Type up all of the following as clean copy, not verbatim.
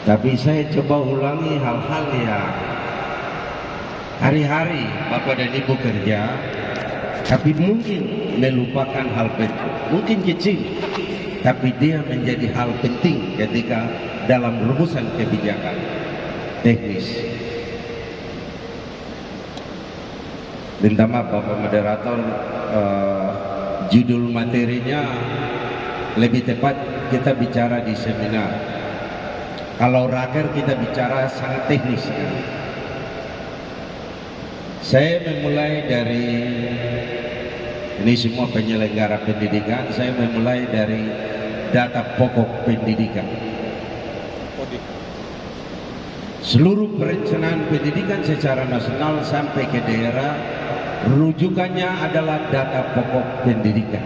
Tapi saya coba ulangi hal-hal yang hari-hari Bapak dan Ibu kerja, tapi mungkin melupakan hal penting, mungkin kecil, tapi dia menjadi hal penting ketika dalam rumusan kebijakan teknis. Minta maaf Bapak Moderator, judul materinya lebih tepat kita bicara di seminar. Kalau raker kita bicara sangat teknis. Saya memulai dari, ini semua penyelenggara pendidikan, saya memulai dari data pokok pendidikan. Seluruh perencanaan pendidikan secara nasional sampai ke daerah, rujukannya adalah data pokok pendidikan.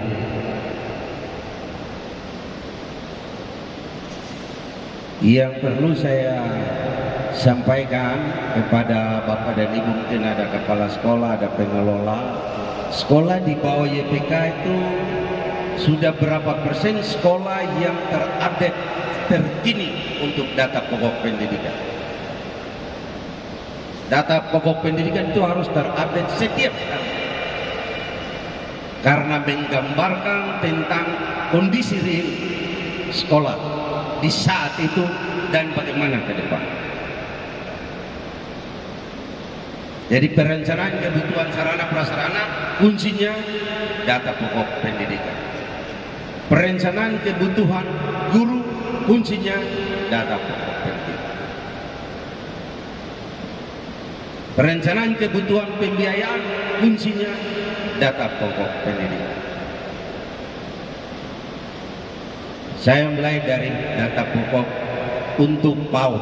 Yang perlu saya sampaikan kepada Bapak dan Ibu, mungkin ada kepala sekolah, ada pengelola sekolah di bawah YPK itu sudah berapa persen sekolah yang terupdate terkini untuk data pokok pendidikan. Data pokok pendidikan itu harus terupdate setiap hari karena menggambarkan tentang kondisi real sekolah di saat itu dan bagaimana ke depan. Jadi perencanaan kebutuhan sarana prasarana kuncinya data pokok pendidikan. Perencanaan kebutuhan guru kuncinya data pokok pendidikan. Perencanaan kebutuhan pembiayaan kuncinya data pokok pendidikan. Saya mulai dari data pokok untuk PAUD.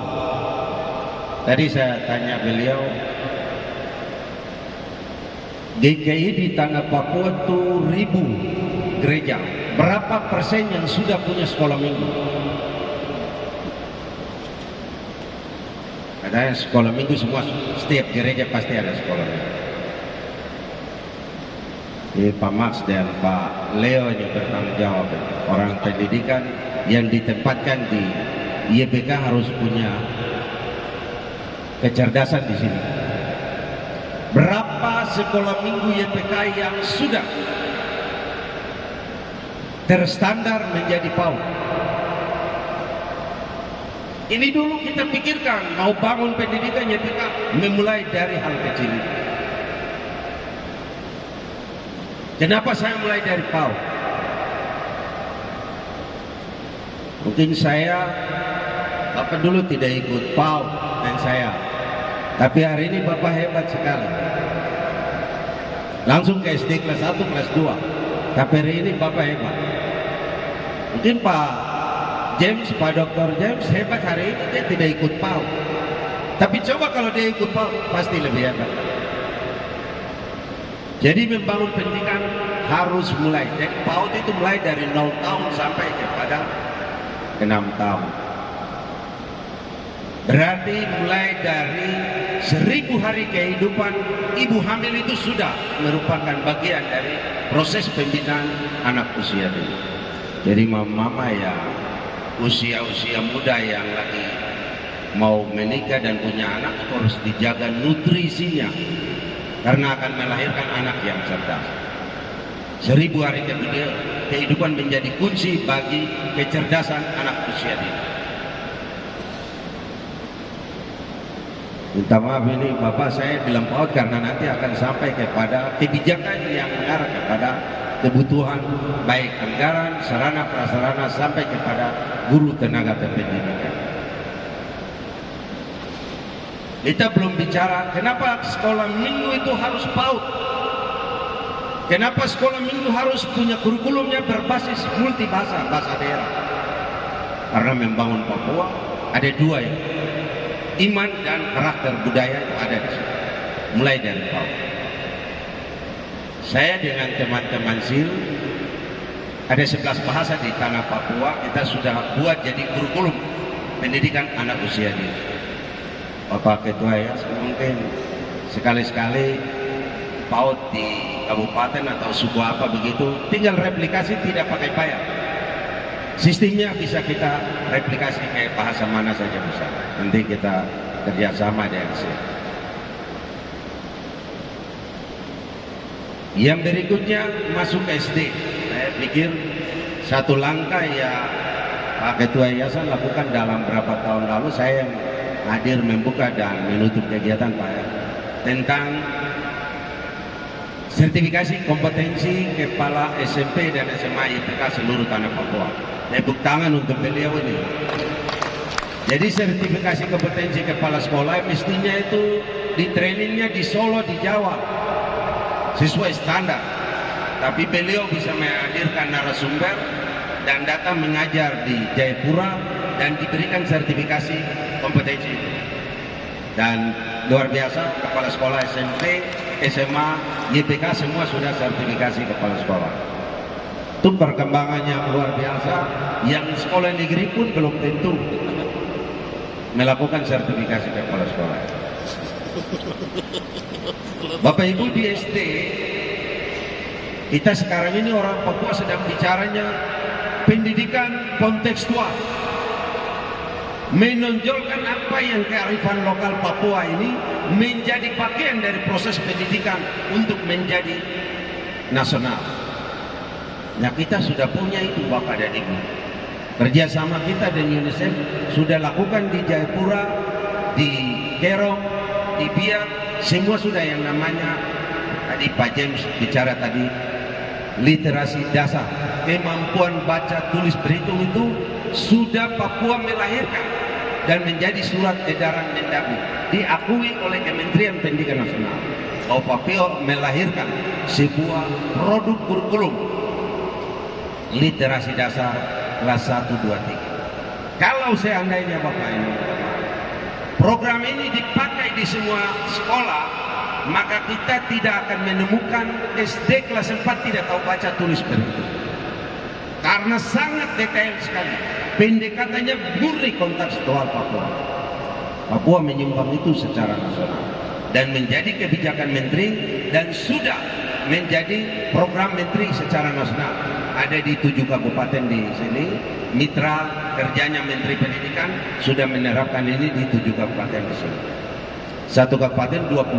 Tadi saya tanya beliau, GKI di tanah Papua itu 1000 gereja, berapa persen yang sudah punya sekolah minggu? Katanya sekolah minggu semua, setiap gereja pasti ada sekolah minggu. Jadi Pak Max dan Pak Leo yang bertanggung jawab, orang pendidikan yang ditempatkan di YPK harus punya kecerdasan di sini. Berapa sekolah minggu YPK yang sudah terstandar menjadi PAUD? Ini dulu kita pikirkan, mau bangun pendidikan YPK memulai dari hal kecil. Kenapa saya mulai dari PAUD? Mungkin saya, Bapak dulu tidak ikut PAUD dan saya, tapi hari ini Bapak hebat sekali. Langsung ke SD kelas 1, kelas 2. Tapi hari ini Bapak hebat. Mungkin Pak James, Pak Dr. James hebat hari ini, dia tidak ikut PAUD. Tapi coba kalau dia ikut PAUD, pasti lebih hebat. Jadi membangun pendidikan harus mulai. Jadi PAUD itu mulai dari 0 tahun sampai kepada 6 tahun. Berarti mulai dari 1000 hari kehidupan ibu hamil itu sudah merupakan bagian dari proses pembinaan anak usia dini. Jadi mama ya usia-usia muda yang lagi mau menikah dan punya anak harus dijaga nutrisinya, karena akan melahirkan anak yang cerdas. 1000 hari kehidupan menjadi kunci bagi kecerdasan anak usia dini. Minta maaf ini Bapak, saya bilang PAUD karena nanti akan sampai kepada kebijakan yang mengarah kepada kebutuhan baik anggaran, sarana prasarana sampai kepada guru tenaga pendidikan. Kita belum bicara kenapa sekolah minggu itu harus PAUD. Kenapa sekolah minggu harus punya kurikulumnya berbasis multibahasa, bahasa daerah. Karena membangun Papua ada dua ya, iman dan karakter budaya itu ada di situ. Mulai dari PAUD. Saya dengan teman-teman SIL ada 11 bahasa di tanah Papua, kita sudah buat jadi kurikulum pendidikan anak usia dini. Bapak Ketua ya, mungkin sekali-sekali PAUD di kabupaten atau suku apa begitu, tinggal replikasi tidak pakai bayar. Sistemnya bisa kita replikasi kayak bahasa mana saja bisa. Nanti kita kerjasama dengan siap. Yang berikutnya masuk ke SD. Saya pikir satu langkah ya Pak Ketua Yayasan lakukan dalam berapa tahun lalu. Saya yang hadir membuka dan menutup kegiatan Pak ya, tentang sertifikasi kompetensi kepala SMP dan SMA IPK seluruh tanah Papua. Tepuk tangan untuk beliau ini. Jadi sertifikasi kompetensi kepala sekolah mestinya itu di trainingnya di Solo, di Jawa, sesuai standar. Tapi beliau bisa menghadirkan narasumber dan datang mengajar di Jayapura dan diberikan sertifikasi kompetensi itu. Dan luar biasa, kepala sekolah SMP, SMA, YPK semua sudah sertifikasi kepala sekolah. Itu perkembangannya luar biasa. Yang sekolah negeri pun belum tentu melakukan sertifikasi kepala sekolah. Bapak Ibu di SD, kita sekarang ini orang Papua sedang bicaranya pendidikan kontekstual, menonjolkan apa yang kearifan lokal Papua ini menjadi bagian dari proses pendidikan untuk menjadi nasional. Nah, kita sudah punya itu Bapak dan Ibu. Kerjasama kita dengan UNICEF sudah lakukan di Jayapura, di Kerong, di Biak, semua sudah yang namanya tadi Pak James bicara tadi literasi dasar, kemampuan baca tulis berhitung itu sudah Papua melahirkan dan menjadi surat edaran Mendagri diakui oleh Kementerian Pendidikan Nasional bahwa Papua melahirkan sebuah produk kurikulum literasi dasar kelas 1, 2, 3. Kalau seandainya Bapak Ibu program ini dipakai di semua sekolah, maka kita tidak akan menemukan SD kelas 4 tidak tahu baca tulis berhitung. Karena sangat detail sekali. Pendekatannya murni kontekstual Papua. Papua menyumbang itu secara nasional dan menjadi kebijakan menteri dan sudah menjadi program menteri secara nasional. Ada di 7 kabupaten di sini, mitra kerjanya Menteri Pendidikan sudah menerapkan ini di 7 kabupaten di sini. Satu kabupaten 20